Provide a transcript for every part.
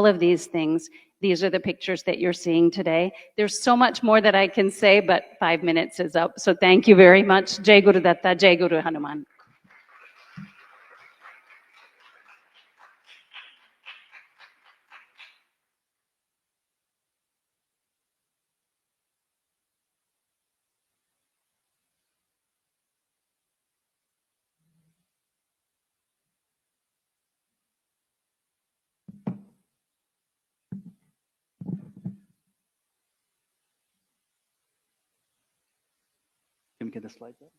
all of these things. These are the pictures that you're seeing today. There's so much more that I can say, but 5 minutes is up. So thank you very much. Jai Guru Datta, Jai Guru Hanuman. Can we get the slides up?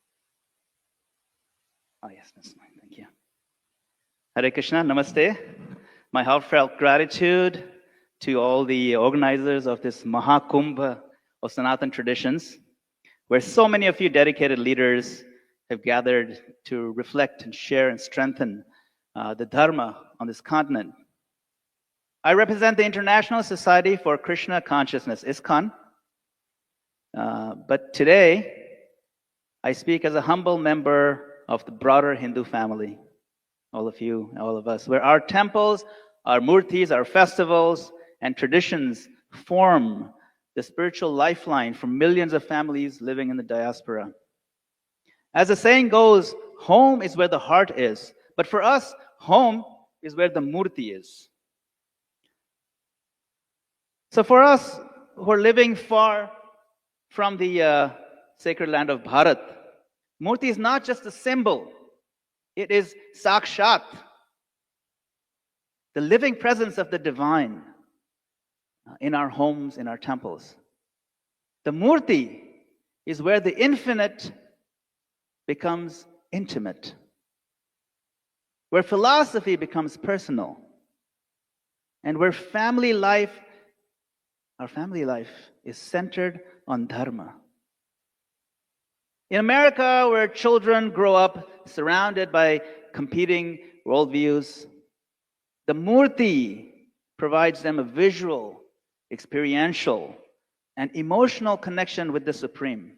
Oh, yes, that's fine. Thank you. Hare Krishna, Namaste. My heartfelt gratitude to all the organizers of this Mahakumbh of Sanatan traditions, where so many of you dedicated leaders have gathered to reflect and share and strengthen the Dharma on this continent. I represent the International Society for Krishna Consciousness, ISKCON. But today, I speak as a humble member of the broader Hindu family, all of you, all of us, where our temples, our murtis, our festivals, and traditions form the spiritual lifeline for millions of families living in the diaspora. As the saying goes, home is where the heart is. But for us, home is where the murti is. So for us who are living far from the sacred land of Bharat, murti is not just a symbol. It is sakshat, the living presence of the divine in our homes, in our temples. The murti is where the infinite becomes intimate, where philosophy becomes personal, and where family life, our family life, is centered on dharma. In America, where children grow up surrounded by competing worldviews, the murti provides them a visual, experiential, and emotional connection with the Supreme.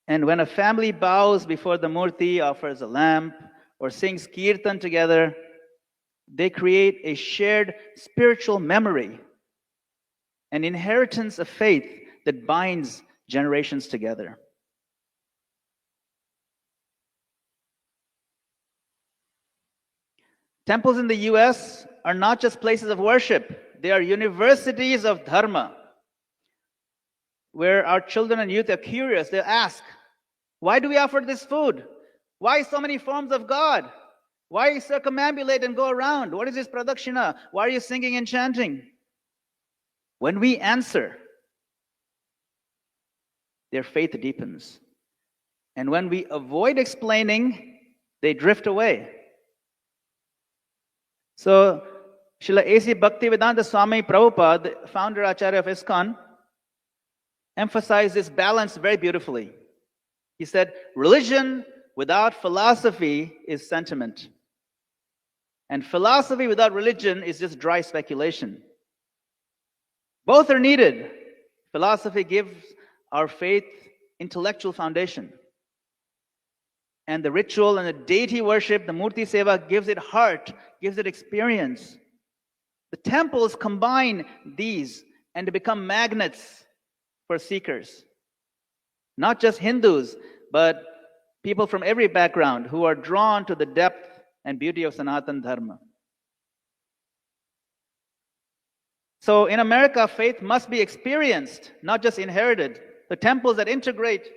And when a family bows before the murti, offers a lamp, or sings kirtan together, they create a shared spiritual memory, an inheritance of faith that binds generations together. Temples in the US are not just places of worship, they are universities of dharma, where our children and youth are curious. They ask, why do we offer this food? Why so many forms of God? Why circumambulate and go around? What is this pradakshina? Why are you singing and chanting? When we answer, their faith deepens. And when we avoid explaining, they drift away. So, Srila A.C. Bhaktivedanta Swami Prabhupada, the founder Acharya of ISKCON, emphasized this balance very beautifully. He said, religion without philosophy is sentiment. And philosophy without religion is just dry speculation. Both are needed. Philosophy gives our faith intellectual foundation. And the ritual and the deity worship, the murti seva, gives it heart, gives it experience. The temples combine these and to become magnets for seekers. Not just Hindus, but people from every background who are drawn to the depth and beauty of Sanatan Dharma. So in America, faith must be experienced, not just inherited. The temples that integrate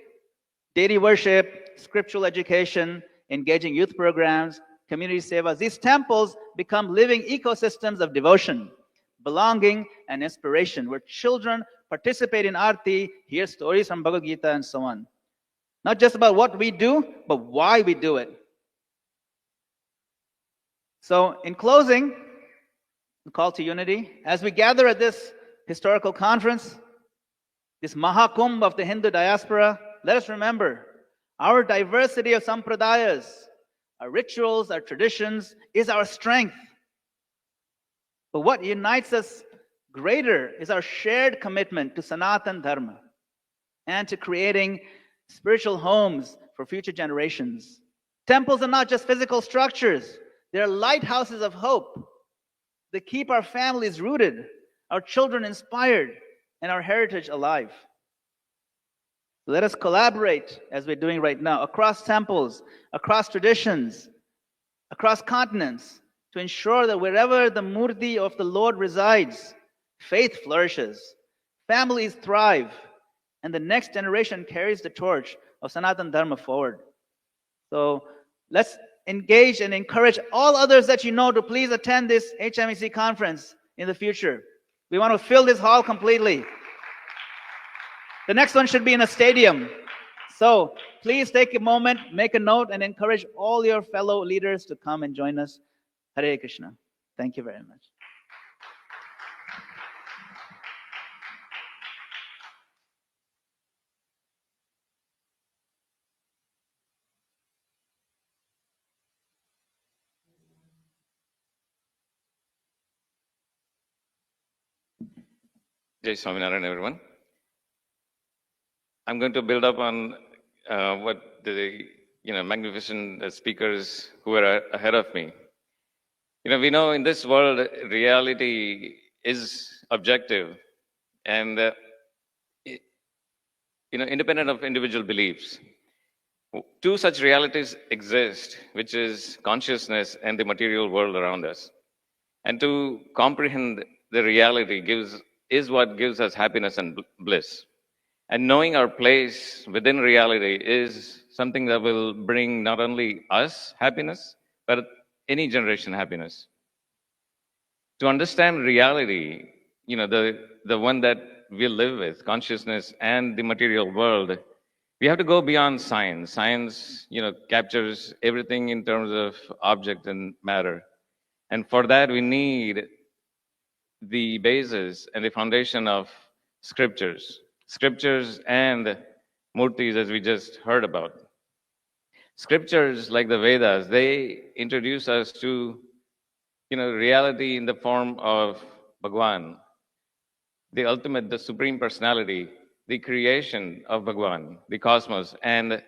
deity worship, scriptural education, engaging youth programs, community sevas, these temples become living ecosystems of devotion, belonging, and inspiration, where children participate in Aarti, hear stories from Bhagavad Gita, and so on. Not just about what we do, but why we do it. So, in closing, the call to unity, as we gather at this historical conference, this Mahakumbh of the Hindu diaspora, let us remember our diversity of sampradayas, our rituals, our traditions, is our strength. But what unites us greater is our shared commitment to Sanatan Dharma and to creating spiritual homes for future generations. Temples are not just physical structures, they are lighthouses of hope. They keep our families rooted, our children inspired, and our heritage alive. Let us collaborate, as we're doing right now, across temples, across traditions, across continents, to ensure that wherever the Murti of the Lord resides, faith flourishes, families thrive, and the next generation carries the torch of Sanatana Dharma forward. So let's engage and encourage all others that you know to please attend this HMEC conference in the future. We want to fill this hall completely. The next one should be in a stadium. So please take a moment, make a note, and encourage all your fellow leaders to come and join us. Hare Krishna. Thank you very much. Jai Swaminarayan, everyone. I'm going to build up on what the magnificent speakers who are ahead of me. We know in this world reality is objective and independent of individual beliefs. Two such realities exist, which is consciousness and the material world around us. And to comprehend the reality is what gives us happiness and bliss. And knowing our place within reality is something that will bring not only us happiness, but any generation happiness. To understand reality, the one that we live with, consciousness and the material world, we have to go beyond science. Science, captures everything in terms of object and matter. And for that, we need the basis and the foundation of scriptures and murtis, as we just heard about. Scriptures like the Vedas, they introduce us to, reality in the form of Bhagwan, the ultimate, the supreme personality, the creation of Bhagwan, the cosmos, and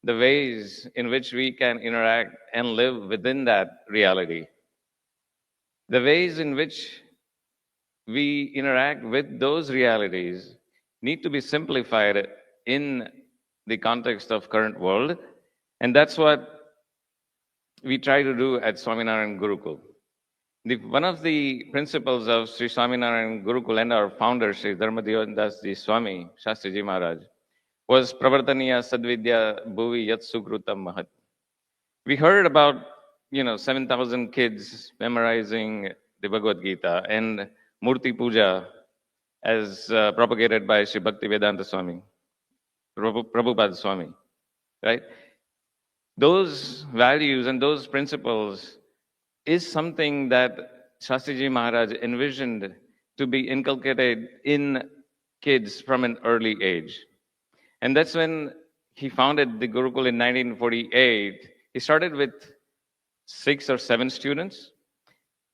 the ways in which we can interact and live within that reality. The ways in which we interact with those realities need to be simplified in the context of current world. And that's what we try to do at Swaminarayan Gurukul. One of the principles of Sri Swaminarayan Gurukul and our founder, Sri Dharmadevas Ji Swami, Shastriji Maharaj, was Pravartaniya Sadvidya Bhuvi Yat Sukrutam Mahat. We heard about, 7,000 kids memorizing the Bhagavad Gita and Murti Puja as propagated by Sri Bhaktivedanta Swami, Prabhupada Swami, right? Those values and those principles is something that Shastriji Maharaj envisioned to be inculcated in kids from an early age. And that's when he founded the Gurukul in 1948. He started with 6 or 7 students,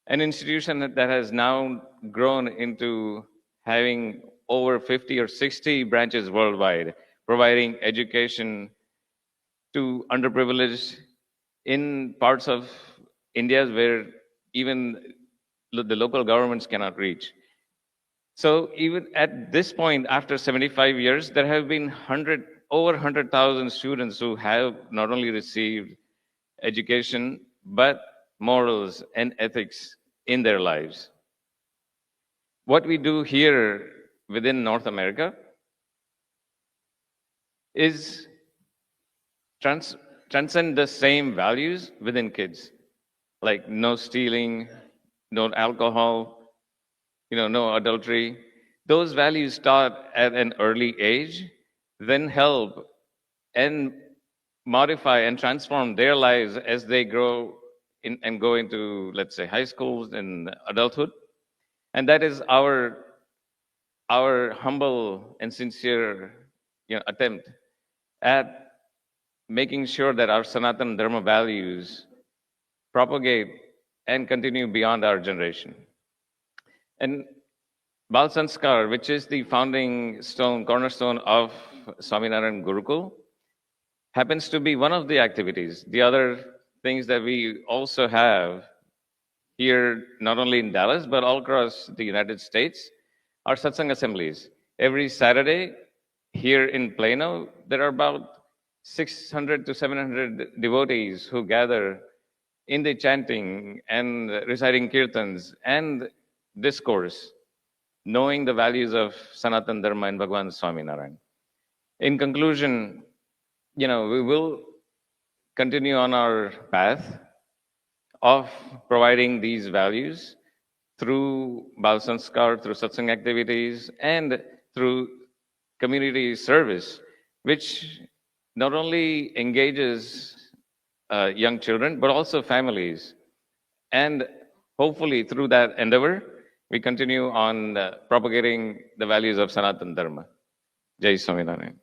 an institution that has now grown into having over 50 or 60 branches worldwide, providing education to underprivileged in parts of India where even the local governments cannot reach. So even at this point, after 75 years, there have been over 100,000 students who have not only received education, but morals and ethics in their lives. What we do here within North America is transcend the same values within kids, like no stealing, no alcohol, no adultery. Those values start at an early age, then help and modify and transform their lives as they grow and go into, let's say, high schools and adulthood. And that is our humble and sincere attempt at making sure that our Sanatana Dharma values propagate and continue beyond our generation. And Bal Sanskar, which is the cornerstone of Swaminarayan Gurukul, happens to be one of the activities. The other things that we also have here, not only in Dallas, but all across the United States, are satsang assemblies. Every Saturday, here in Plano, there are about 600 to 700 devotees who gather in the chanting and reciting kirtans and discourse, knowing the values of Sanatan Dharma and Bhagavan Swaminarayan. In conclusion, we will continue on our path of providing these values through Bal Sanskar, through satsang activities, and through community service, which not only engages young children, but also families. And hopefully through that endeavor, we continue on propagating the values of Sanatan Dharma. Jai Swaminarayan.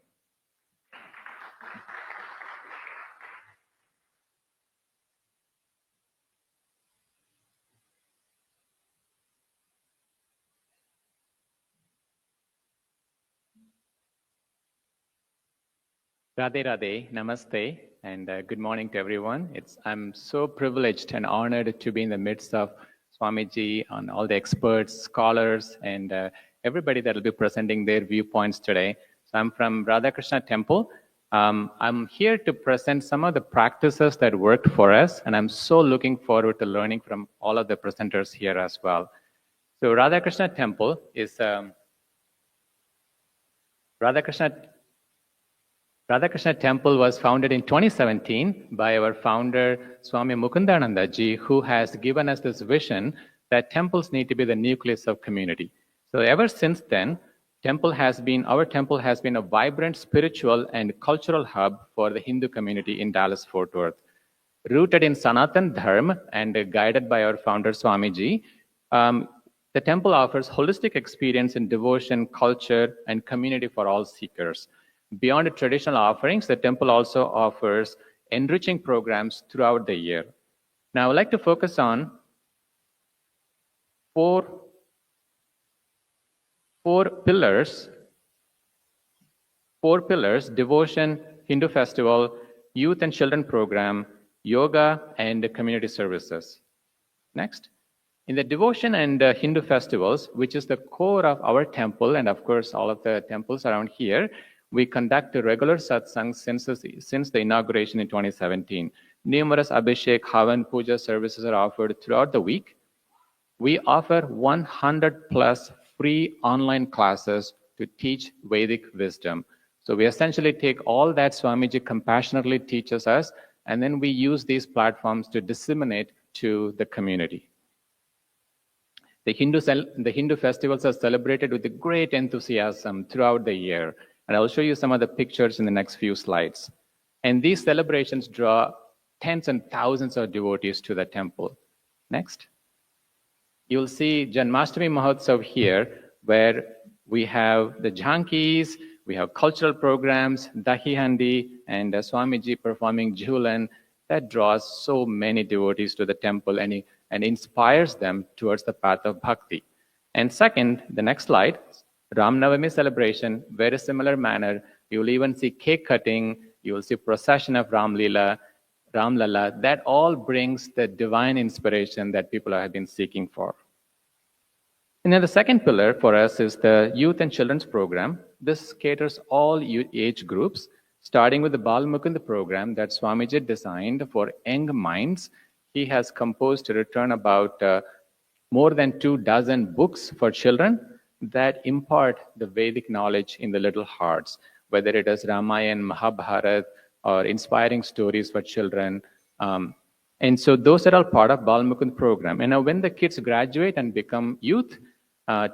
Radhe Radhe, Namaste, and good morning to everyone. I'm so privileged and honored to be in the midst of Swamiji and all the experts, scholars, and everybody that will be presenting their viewpoints today. So I'm from Radhakrishna Temple. I'm here to present some of the practices that worked for us, and I'm so looking forward to learning from all of the presenters here as well. So Radhakrishna Temple is Radhakrishna Temple was founded in 2017 by our founder, Swami Mukundananda ji, who has given us this vision that temples need to be the nucleus of community. So ever since then, our temple has been a vibrant spiritual and cultural hub for the Hindu community in Dallas-Fort Worth. Rooted in Sanatan Dharma and guided by our founder, Swamiji, the temple offers holistic experience in devotion, culture, and community for all seekers. Beyond the traditional offerings, the temple also offers enriching programs throughout the year. Now, I would like to focus on four pillars: devotion, Hindu festival, youth and children program, yoga, and community services. Next. In the devotion and Hindu festivals, which is the core of our temple, and of course all of the temples around here, we conduct a regular satsang since the inauguration in 2017. Numerous Abhishek, Havan, Puja services are offered throughout the week. We offer 100 plus free online classes to teach Vedic wisdom. So we essentially take all that Swamiji compassionately teaches us, and then we use these platforms to disseminate to the community. The Hindu festivals are celebrated with great enthusiasm throughout the year. And I'll show you some of the pictures in the next few slides. And these celebrations draw tens and thousands of devotees to the temple. Next. You'll see Janmashtami Mahotsav here, where we have the jhankis, we have cultural programs, Dahi Handi, and Swamiji performing Jhulan. That draws so many devotees to the temple and inspires them towards the path of bhakti. And second, the next slide, Ram Navami celebration, very similar manner. You will even see cake cutting. You will see procession of Ram Lala. That all brings the divine inspiration that people have been seeking for. And then the second pillar for us is the youth and children's program. This caters all age groups, starting with the Bal Mukunda program that Swamiji designed for young minds. He has composed to return about more than 24 books for children that impart the Vedic knowledge in the little hearts, whether it is Ramayana, Mahabharata, or inspiring stories for children. And so those are all part of Bal Mukund program. And now when the kids graduate and become youth,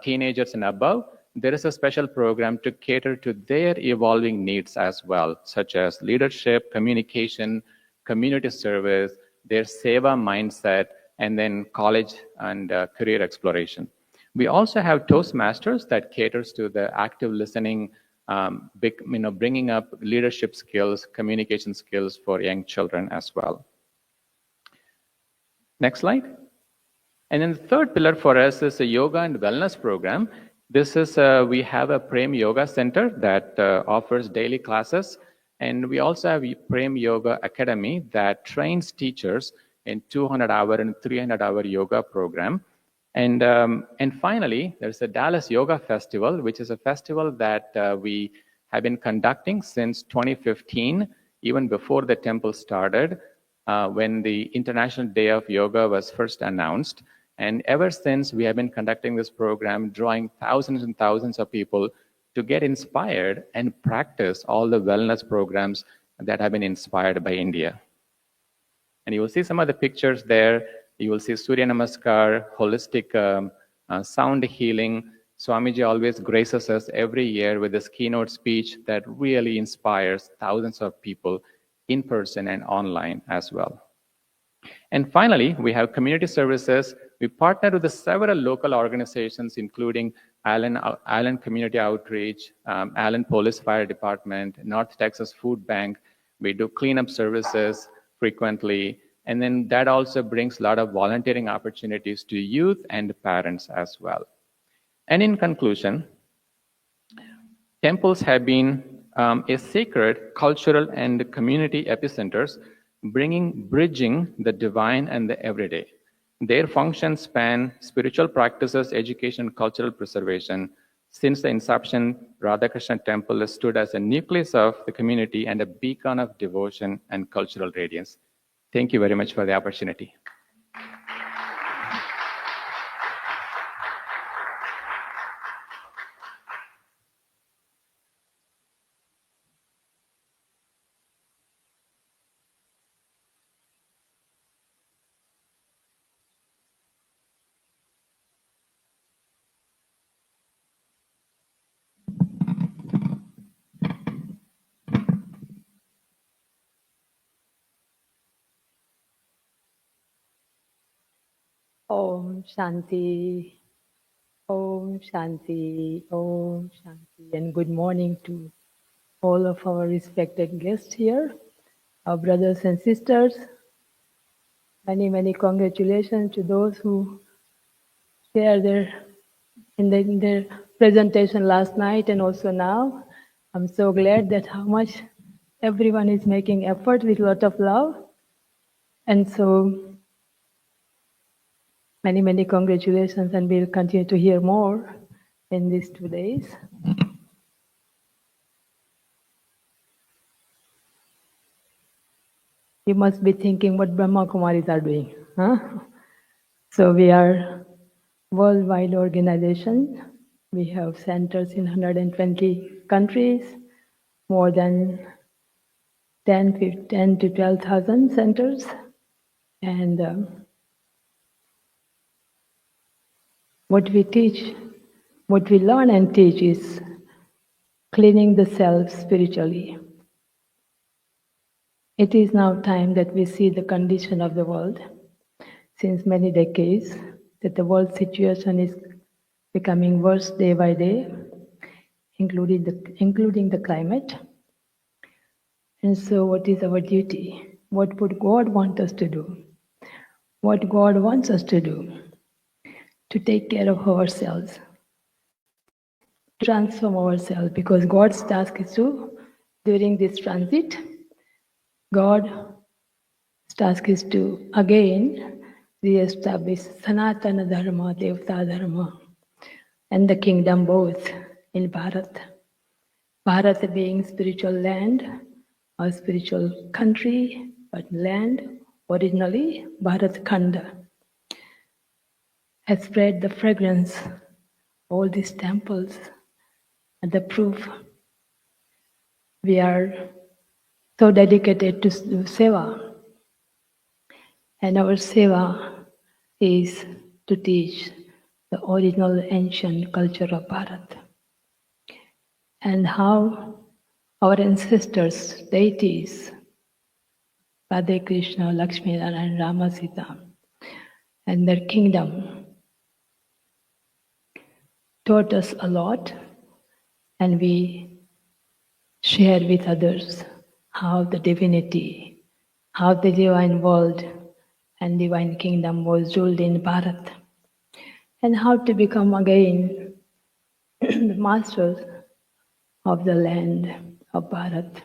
teenagers and above, there is a special program to cater to their evolving needs as well, such as leadership, communication, community service, their seva mindset, and then college and career exploration. We also have Toastmasters that caters to the active listening, bringing up leadership skills, communication skills for young children as well. Next slide. And then the third pillar for us is a yoga and wellness program. This is, we have a Prem Yoga Center that offers daily classes. And we also have Prem Yoga Academy that trains teachers in 200-hour and 300-hour yoga program. And finally, there's the Dallas Yoga Festival, which is a festival that we have been conducting since 2015, even before the temple started, when the International Day of Yoga was first announced. And ever since, we have been conducting this program, drawing thousands and thousands of people to get inspired and practice all the wellness programs that have been inspired by India. And you will see some of the pictures there. You will see Surya Namaskar, holistic sound healing. Swamiji always graces us every year with this keynote speech that really inspires thousands of people in person and online as well. And finally, we have community services. We partner with several local organizations, including Allen Community Outreach, Allen Police Fire Department, North Texas Food Bank. We do cleanup services frequently. And then that also brings a lot of volunteering opportunities to youth and parents as well. And in conclusion, temples have been a sacred cultural and community epicenters, bridging the divine and the everyday. Their functions span spiritual practices, education, cultural preservation. Since the inception, Radhakrishna Temple has stood as a nucleus of the community and a beacon of devotion and cultural radiance. Thank you very much for the opportunity. Om Shanti, Om Shanti, Om Shanti, and good morning to all of our respected guests here, our brothers and sisters. Many, many congratulations to those who shared in their presentation last night and also now. I'm so glad that how much everyone is making effort with a lot of love. And so many, many congratulations, and we'll continue to hear more in these 2 days. You must be thinking what Brahma Kumaris are doing. Huh? So we are worldwide organization. We have centers in 120 countries, more than 10 to 12,000 centers. And what we teach, what we learn and teach is cleaning the self spiritually. It is now time that we see the condition of the world since many decades, that the world situation is becoming worse day by day, including the climate. And so what is our duty? What would God want us to do? What God wants us to do? To take care of ourselves, transform ourselves, because God's task is to, during this transit, God's task is to again re-establish Sanatana Dharma, Devta Dharma, and the kingdom both in Bharat. Bharat being spiritual land or spiritual country, but land originally Bharat Khanda has spread the fragrance, all these temples, and the proof we are so dedicated to seva. And our seva is to teach the original ancient culture of Bharat. And how our ancestors, deities, Radha Krishna, Lakshmi and Rama Sita, and their kingdom taught us a lot, and we share with others how the divinity, how the divine world and divine kingdom was ruled in Bharat, and how to become again the masters of the land of Bharat.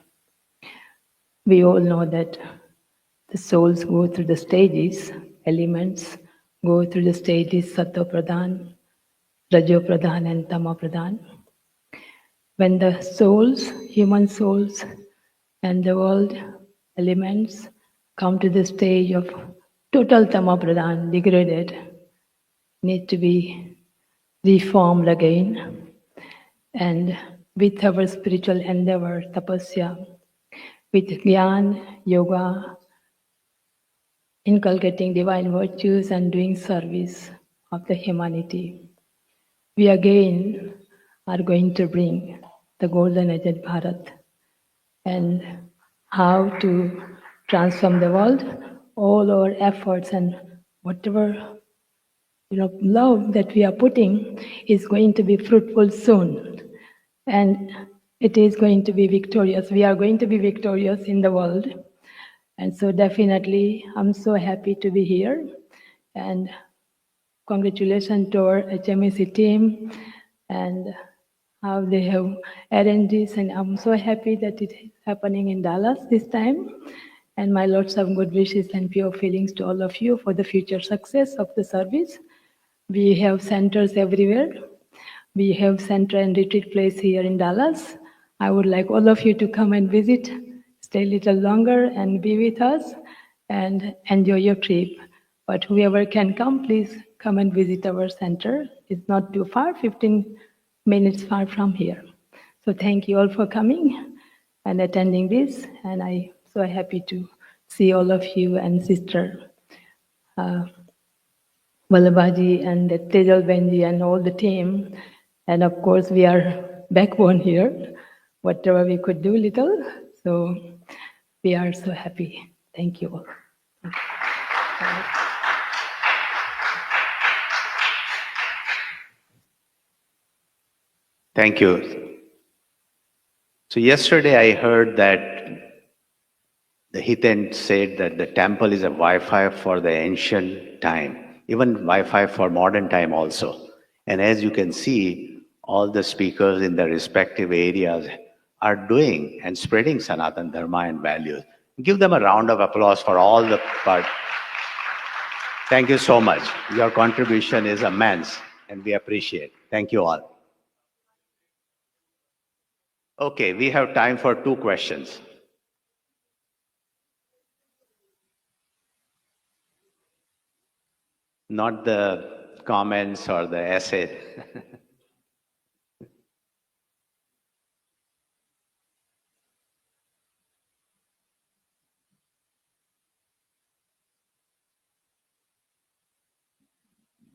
We all know that the souls go through the stages, elements go through the stages Sattva Pradhan, Rajo Pradhan and Tama Pradhan. When the souls, human souls and the world elements come to the stage of total Tama Pradhan, degraded, need to be reformed again. And with our spiritual endeavor, tapasya, with Gyan, yoga, inculcating divine virtues and doing service of the humanity, we again are going to bring the golden age of Bharat and how to transform the world. All our efforts and whatever love that we are putting is going to be fruitful soon, and it is going to be victorious. We are going to be victorious in the world, and so definitely I'm so happy to be here, and congratulations to our HMEC team and how they have arranged this, and I'm so happy that it is happening in Dallas this time. And my lots of good wishes and pure feelings to all of you for the future success of the service. We have centers everywhere. We have center and retreat place here in Dallas. I would like all of you to come and visit, stay a little longer and be with us and enjoy your trip. But whoever can come, please come and visit our center. It's not too far, 15 minutes far from here. So thank you all for coming and attending this. And I'm so happy to see all of you and Sister Vallabhaji and Tejal Benji and all the team. And of course, we are backbone here, whatever we could do little. So we are so happy. Thank you all. Thank you. So yesterday I heard that the Hitan said that the temple is a Wi-Fi for the ancient time, even Wi-Fi for modern time also. And as you can see, all the speakers in the respective areas are doing and spreading Sanatana Dharma and values. Give them a round of applause for all the part. Thank you so much. Your contribution is immense and we appreciate. Thank you all. Okay, we have time for 2 questions. Not the comments or the essay.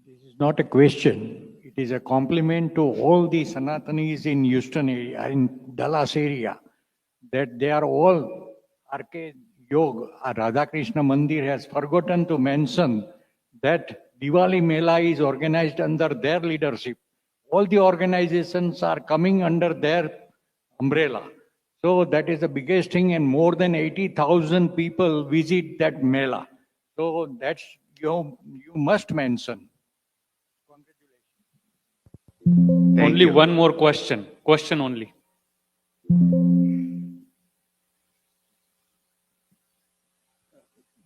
This is not a question. It is a compliment to all the Sanatanis in Houston area, in Dallas area, that they are all Arcade Yoga. Radhakrishna Mandir has forgotten to mention that Diwali Mela is organized under their leadership. All the organizations are coming under their umbrella. So that is the biggest thing, and more than 80,000 people visit that Mela. So that's you must mention. Only one more question. Question only.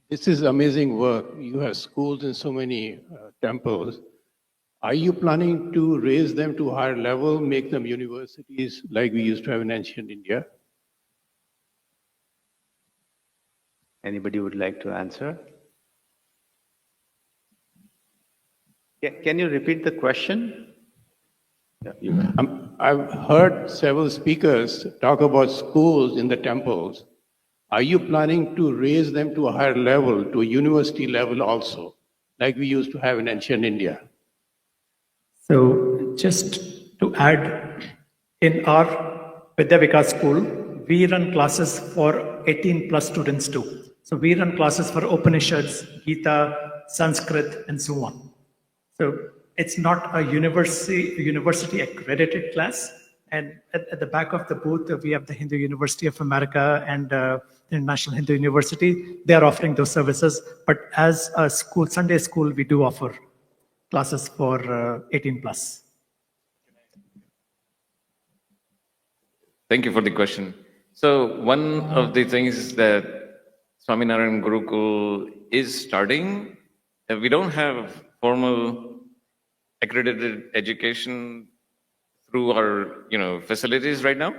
This is amazing work. You have schools in so many temples. Are you planning to raise them to a higher level, make them universities like we used to have in ancient India? Anybody would like to answer? Can you repeat the question? Yeah, I've heard several speakers talk about schools in the temples. Are you planning to raise them to a higher level, to a university level also, like we used to have in ancient India? So just to add, in our Vidyavika school, we run classes for 18 plus students too. So we run classes for Upanishads, Gita, Sanskrit, and so on. So it's not a university accredited class. And at the back of the booth, we have the Hindu University of America and the International Hindu University. They are offering those services. But as a school, Sunday school, we do offer classes for 18 plus. Thank you for the question. So one of the things that Swaminarayan Gurukul is starting. We don't have formal accredited education through our facilities right now.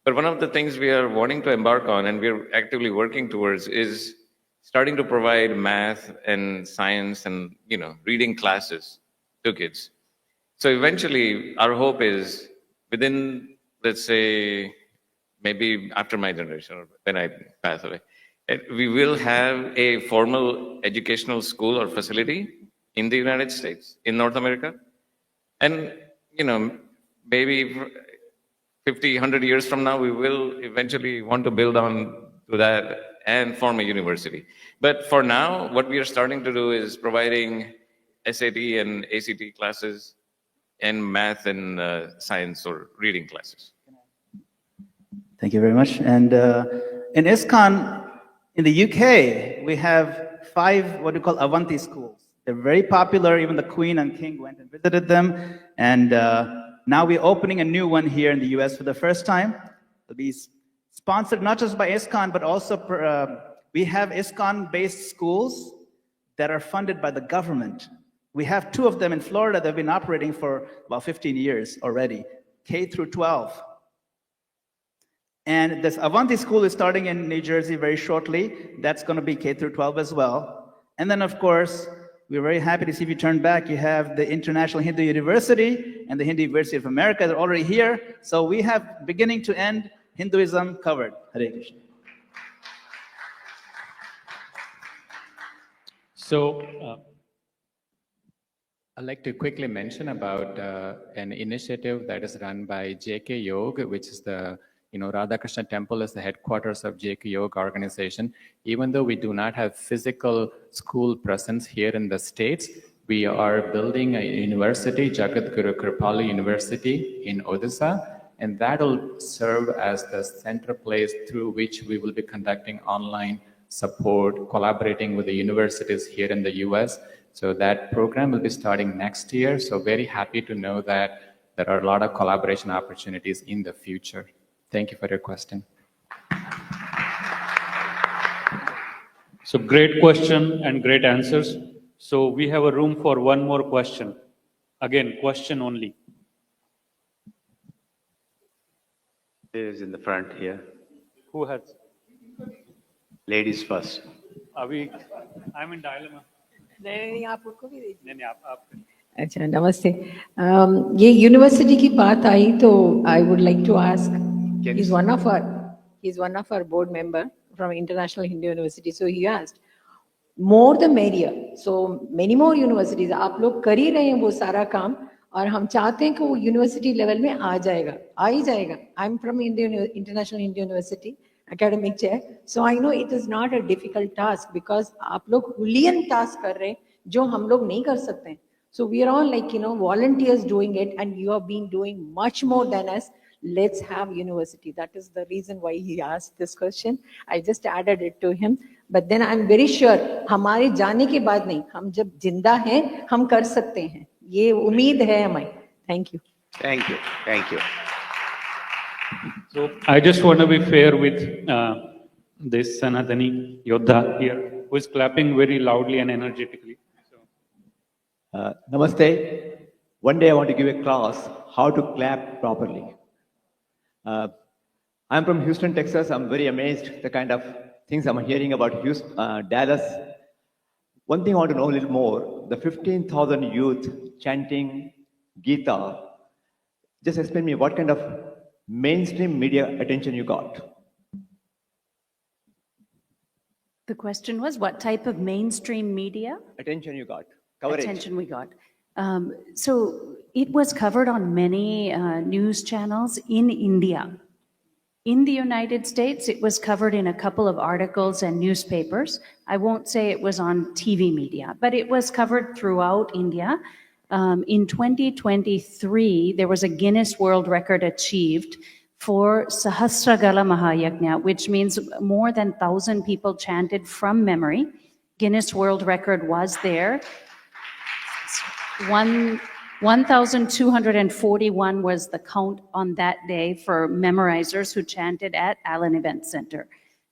But one of the things we are wanting to embark on and we're actively working towards is starting to provide math and science and reading classes to kids. So eventually our hope is within, let's say, maybe after my generation or when I pass away, we will have a formal educational school or facility in the United States, in North America. And, maybe 50, 100 years from now, we will eventually want to build on to that and form a university. But for now, what we are starting to do is providing SAT and ACT classes and math and science or reading classes. Thank you very much. And in ISKCON, in the UK, we have 5 what we call Avanti schools. They're very popular. Even the Queen and King went and visited them. And now we're opening a new one here in the US for the first time. It'll be sponsored not just by ISKCON, but also we have ISKCON-based schools that are funded by the government. We have 2 of them in Florida that have been operating for about 15 years already, K through 12. And this Avanti school is starting in New Jersey very shortly. That's going to be K through 12 as well. And then, of course, we're very happy to see if you turn back, you have the International Hindu University and the Hindu University of America. They're already here. So we have beginning to end Hinduism covered. Hare Krishna. So, I'd like to quickly mention about an initiative that is run by JK Yoga, which is the Radhakrishna Temple is the headquarters of JK Yoga organization. Even though we do not have physical school presence here in the States, we are building a university, Jagat Guru Kripala University in Odisha, and that will serve as the center place through which we will be conducting online support, collaborating with the universities here in the US. So that program will be starting next year. So very happy to know that there are a lot of collaboration opportunities in the future. Thank you for your question. So great question and great answers. So we have a room for one more question. Again, question only. Is in the front here. Who has? Ladies first. I'm in dilemma. अच्छा नमस्ते ये university की बात आई तो I would like to ask he's one of our board member from International Hindu University, so he asked more the merrier, so many more universities आप लोग कर ही रहे हैं वो सारा काम और हम चाहते हैं कि वो यूनिवर्सिटी लेवल में आ ही जाएगा I'm from International Hindu University academic chair, so I know it is not a difficult task because आप लोग Julian task कर रहे हैं जो हम लोग नहीं कर सकते हैं. So we are all like volunteers doing it, and you have been doing much more than us. Let's have university. That is the reason why he asked this question. I just added it to him. But then I'm very sure हमारे जाने के बाद नहीं, हम जब जिंदा हैं हम कर सकते हैं. ये उम्मीद है हमें. Thank you. Thank you. Thank you. So I just want to be fair with this Sanatani Yodha here, who is clapping very loudly and energetically. Namaste. One day I want to give a class how to clap properly. I'm from Houston, Texas. I'm very amazed the kind of things I'm hearing about Dallas. One thing I want to know a little more, the 15,000 youth chanting Gita. Just explain me what kind of mainstream media attention you got. The question was, what type of mainstream media Attention you got. Coverage. attention we got? So it was covered on many news channels in India. In the United States, it was covered in a couple of articles and newspapers. I won't say it was on TV media, but it was covered throughout India. In 2023, there was a Guinness World Record achieved for Sahasragala Mahayajna, which means more than 1,000 people chanted from memory. Guinness World Record was there. 1,241 was the count on that day for memorizers who chanted at Allen Event Center.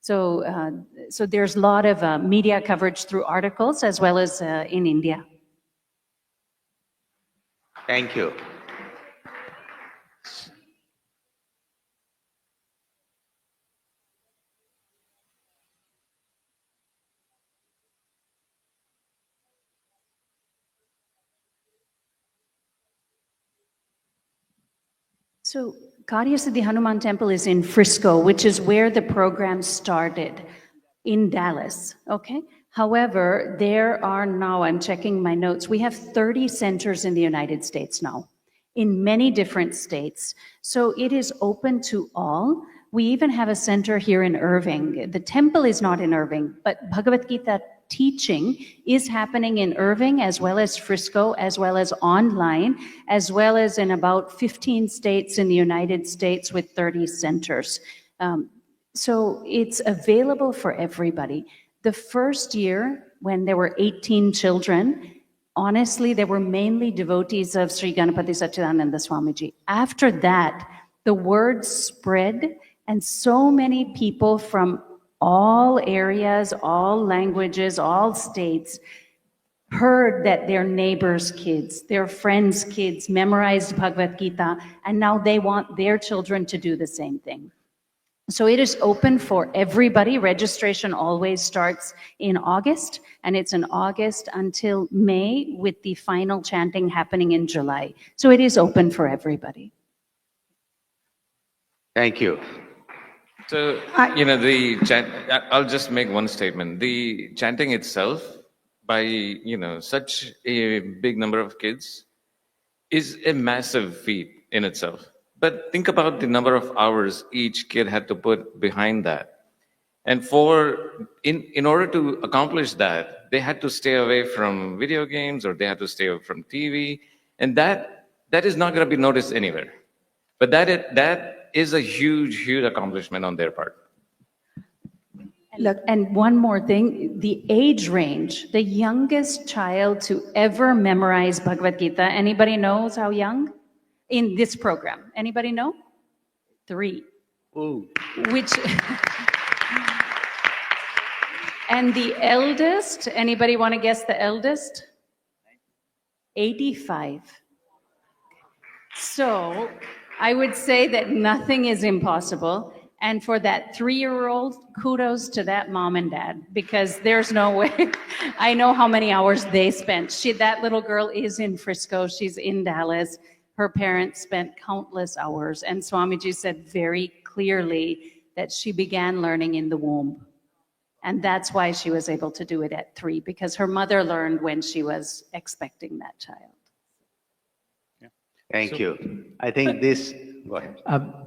So there's a lot of media coverage through articles as well as in India. Thank you. So Karyasiddhi Hanuman Temple is in Frisco, which is where the program started, in Dallas, okay? However, there are now, I'm checking my notes, we have 30 centers in the United States now, in many different states. So it is open to all. We even have a center here in Irving. The temple is not in Irving, but Bhagavad Gita teaching is happening in Irving as well as Frisco, as well as online, as well as in about 15 states in the United States with 30 centers. So it's available for everybody. The first year, when there were 18 children, honestly, they were mainly devotees of Sri Ganapati Satchidananda Swamiji. After that, the word spread, and so many people from all areas, all languages, all states heard that their neighbors' kids, their friends' kids memorized Bhagavad Gita, and now they want their children to do the same thing. So it is open for everybody. Registration always starts in August, and it's in August until May, with the final chanting happening in July. So it is open for everybody. Thank you. So, I'll just make one statement. The chanting itself by, such a big number of kids is a massive feat in itself. But think about the number of hours each kid had to put behind that. And in order to accomplish that, they had to stay away from video games, or they had to stay away from TV. And that is not going to be noticed anywhere. But that is a huge accomplishment on their part. And one more thing, the age range, the youngest child to ever memorize Bhagavad Gita, anybody knows how young? In this program, anybody know? 3. Ooh. And the eldest, anybody want to guess the eldest? 85. So I would say that nothing is impossible. And for that 3-year-old, kudos to that mom and dad, because there's no way. I know how many hours they spent. That little girl is in Frisco. She's in Dallas. Her parents spent countless hours. And Swamiji said very clearly that she began learning in the womb. And that's why she was able to do it at 3, because her mother learned when she was expecting that child. Thank you. I think this, go ahead.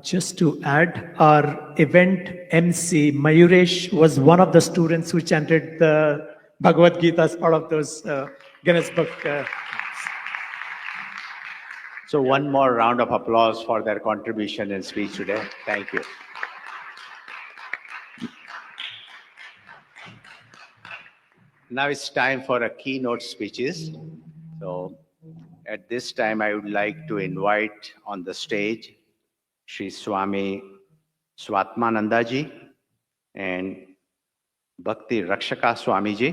Just to add, our event MC, Mayuresh, was one of the students who chanted the Bhagavad Gita as part of those Guinness Book. So one more round of applause for their contribution and speech today. Thank you. Now it's time for a keynote speeches. So at this time, I would like to invite on the stage Shri Swami Swatmananda ji and Bhakti Rakshaka Swamiji.